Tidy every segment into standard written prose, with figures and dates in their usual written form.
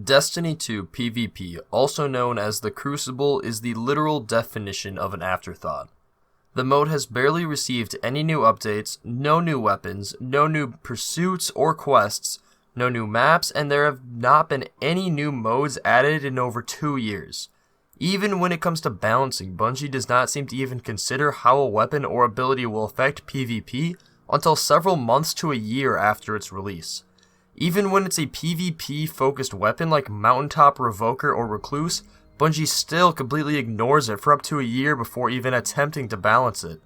Destiny 2 PvP, also known as the Crucible, is the literal definition of an afterthought. The mode has barely received any new updates, no new weapons, no new pursuits or quests, no new maps, and there have not been any new modes added in over 2 years. Even when it comes to balancing, Bungie does not seem to even consider how a weapon or ability will affect PvP until several months to a year after its release. Even when it's a PvP-focused weapon like Mountaintop, Revoker, or Recluse, Bungie still completely ignores it for up to a year before even attempting to balance it.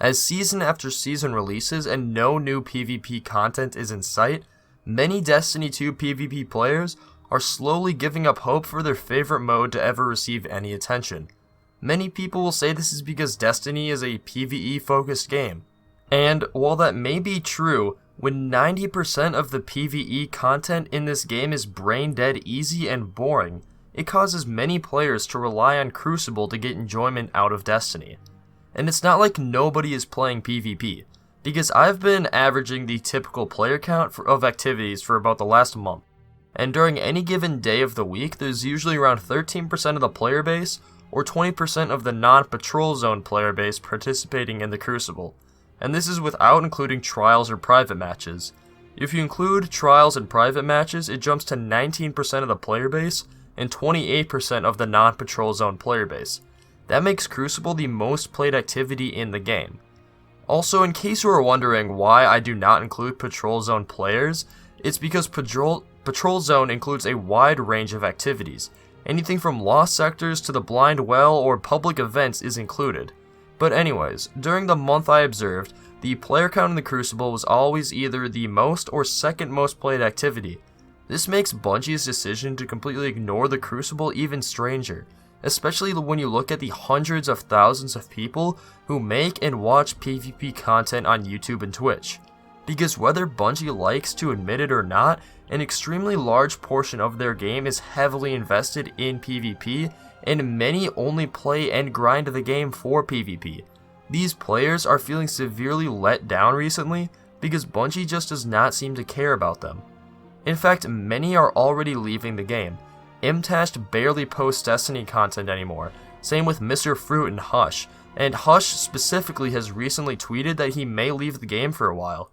As season after season releases and no new PvP content is in sight, many Destiny 2 PvP players are slowly giving up hope for their favorite mode to ever receive any attention. Many people will say this is because Destiny is a PvE-focused game. And while that may be true, when 90% of the PvE content in this game is brain dead easy and boring, it causes many players to rely on Crucible to get enjoyment out of Destiny. And it's not like nobody is playing PvP, because I've been averaging the typical player count of activities for about the last month. And during any given day of the week, there's usually around 13% of the player base, or 20% of the non-patrol zone player base participating in the Crucible. And this is without including trials or private matches. If you include trials and private matches, it jumps to 19% of the player base and 28% of the non-patrol zone player base. That makes Crucible the most played activity in the game. Also, in case you are wondering why I do not include patrol zone players, it's because patrol zone includes a wide range of activities. Anything from lost sectors to the blind well or public events is included. But anyways, during the month I observed, the player count in the Crucible was always either the most or second most played activity. This makes Bungie's decision to completely ignore the Crucible even stranger, especially when you look at the hundreds of thousands of people who make and watch PvP content on YouTube and Twitch. Because whether Bungie likes to admit it or not, an extremely large portion of their game is heavily invested in PvP, and many only play and grind the game for PvP. These players are feeling severely let down recently because Bungie just does not seem to care about them. In fact, many are already leaving the game. Imtashed barely posts Destiny content anymore, same with Mr. Fruit and Hush, and Hush specifically has recently tweeted that he may leave the game for a while.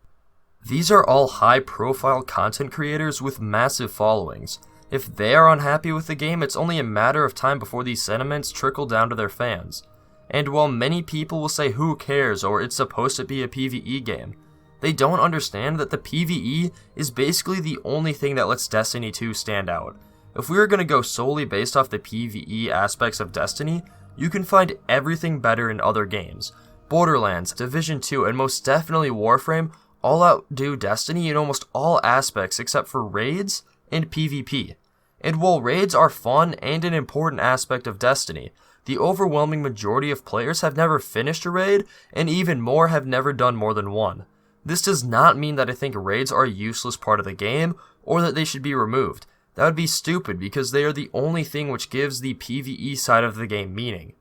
These are all high-profile content creators with massive followings. If they are unhappy with the game, it's only a matter of time before these sentiments trickle down to their fans. And while many people will say who cares or it's supposed to be a PvE game, they don't understand that the PvE is basically the only thing that lets Destiny 2 stand out. If we were going to go solely based off the PvE aspects of Destiny, you can find everything better in other games. Borderlands, Division 2, and most definitely Warframe all outdo Destiny in almost all aspects except for raids and PvP. And while raids are fun and an important aspect of Destiny, the overwhelming majority of players have never finished a raid, and even more have never done more than one. This does not mean that I think raids are a useless part of the game, or that they should be removed. That would be stupid because they are the only thing which gives the PvE side of the game meaning.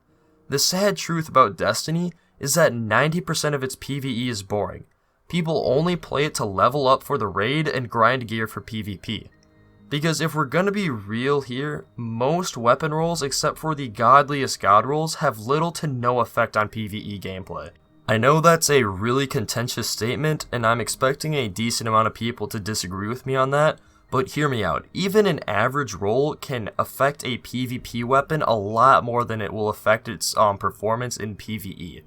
The sad truth about Destiny is that 90% of its PvE is boring. People only play it to level up for the raid and grind gear for PvP. Because if we're gonna be real here, most weapon rolls except for the godliest god rolls have little to no effect on PvE gameplay. I know that's a really contentious statement, and I'm expecting a decent amount of people to disagree with me on that, but hear me out. Even an average roll can affect a PvP weapon a lot more than it will affect its performance in PvE.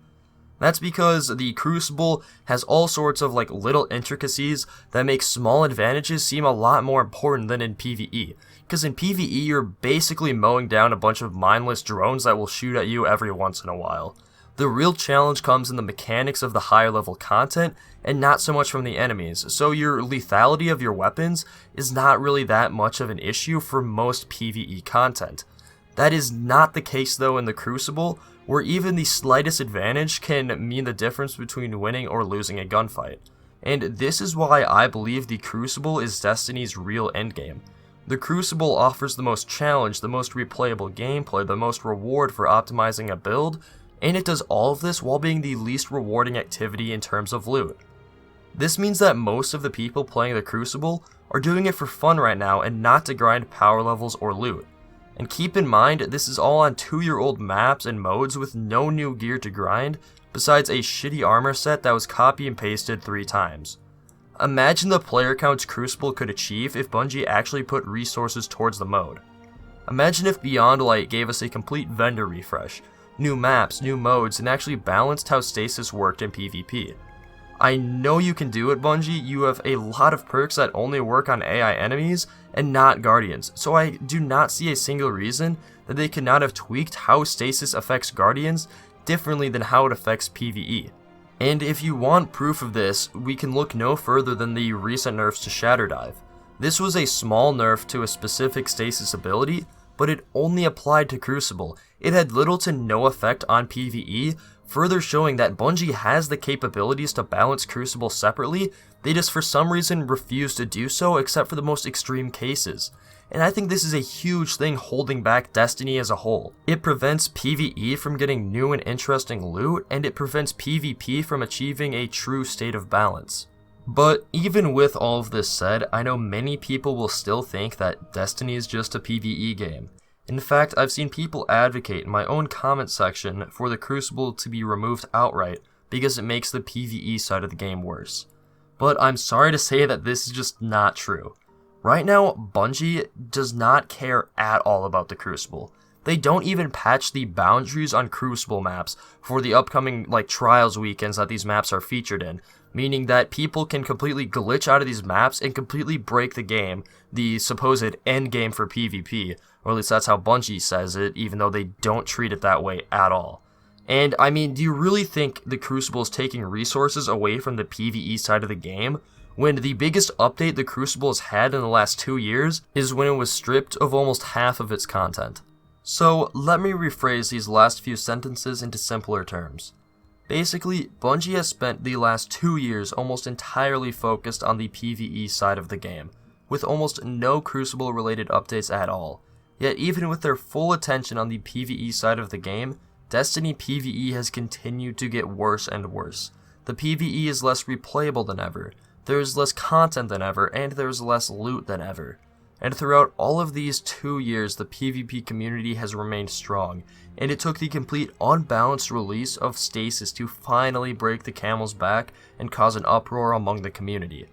That's because the Crucible has all sorts of little intricacies that make small advantages seem a lot more important than in PvE. Because in PvE you're basically mowing down a bunch of mindless drones that will shoot at you every once in a while. The real challenge comes in the mechanics of the higher level content and not so much from the enemies, so your lethality of your weapons is not really that much of an issue for most PvE content. That is not the case though in the Crucible, where even the slightest advantage can mean the difference between winning or losing a gunfight. And this is why I believe the Crucible is Destiny's real endgame. The Crucible offers the most challenge, the most replayable gameplay, the most reward for optimizing a build, and it does all of this while being the least rewarding activity in terms of loot. This means that most of the people playing the Crucible are doing it for fun right now and not to grind power levels or loot. And keep in mind, this is all on 2-year-old maps and modes with no new gear to grind, besides a shitty armor set that was copy and pasted 3 times. Imagine the player counts Crucible could achieve if Bungie actually put resources towards the mode. Imagine if Beyond Light gave us a complete vendor refresh, new maps, new modes, and actually balanced how stasis worked in PvP. I know you can do it, Bungie. You have a lot of perks that only work on AI enemies and not Guardians, so I do not see a single reason that they could not have tweaked how stasis affects Guardians differently than how it affects PvE. And if you want proof of this, we can look no further than the recent nerfs to Shatter Dive. This was a small nerf to a specific stasis ability, but it only applied to Crucible. It had little to no effect on PvE, further showing that Bungie has the capabilities to balance Crucible separately. They just for some reason refuse to do so except for the most extreme cases. And I think this is a huge thing holding back Destiny as a whole. It prevents PvE from getting new and interesting loot, and it prevents PvP from achieving a true state of balance. But even with all of this said, I know many people will still think that Destiny is just a PvE game. In fact, I've seen people advocate in my own comment section for the Crucible to be removed outright because it makes the PvE side of the game worse. But I'm sorry to say that this is just not true. Right now, Bungie does not care at all about the Crucible. They don't even patch the boundaries on Crucible maps for the upcoming trials weekends that these maps are featured in, meaning that people can completely glitch out of these maps and completely break the game, the supposed endgame for PvP, or at least that's how Bungie says it, even though they don't treat it that way at all. And I mean, do you really think the Crucible is taking resources away from the PvE side of the game, when the biggest update the Crucible has had in the last 2 years is when it was stripped of almost half of its content? So let me rephrase these last few sentences into simpler terms. Basically, Bungie has spent the last 2 years almost entirely focused on the PvE side of the game, with almost no Crucible related updates at all. Yet even with their full attention on the PvE side of the game, Destiny PvE has continued to get worse and worse. The PvE is less replayable than ever, there is less content than ever, and there is less loot than ever. And throughout all of these 2 years, the PvP community has remained strong, and it took the complete unbalanced release of Stasis to finally break the camel's back and cause an uproar among the community.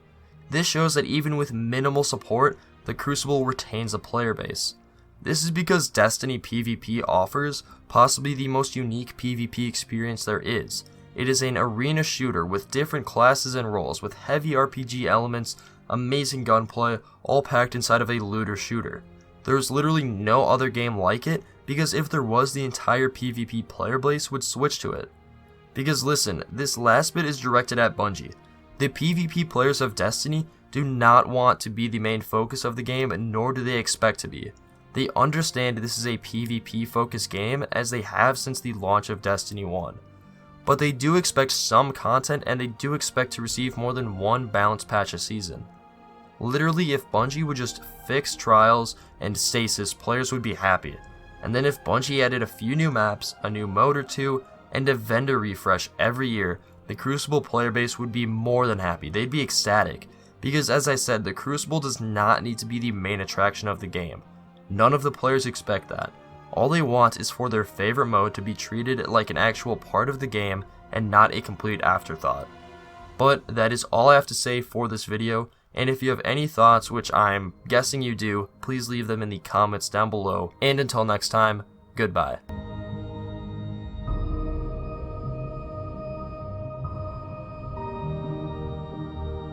This shows that even with minimal support, the Crucible retains a player base. This is because Destiny PvP offers possibly the most unique PvP experience there is. It is an arena shooter with different classes and roles, with heavy RPG elements, amazing gunplay, all packed inside of a looter shooter. There is literally no other game like it, because if there was, the entire PvP player base would switch to it. Because listen, this last bit is directed at Bungie. The PvP players of Destiny do not want to be the main focus of the game, nor do they expect to be. They understand this is a PvP focused game, as they have since the launch of Destiny 1. But they do expect some content, and they do expect to receive more than one balanced patch a season. Literally, if Bungie would just fix trials and stasis, players would be happy. And then if Bungie added a few new maps, a new mode or two, and a vendor refresh every year, the Crucible player base would be more than happy. They'd be ecstatic. Because as I said, the Crucible does not need to be the main attraction of the game. None of the players expect that. All they want is for their favorite mode to be treated like an actual part of the game and not a complete afterthought. But that is all I have to say for this video, and if you have any thoughts, which I'm guessing you do, please leave them in the comments down below, and until next time, goodbye.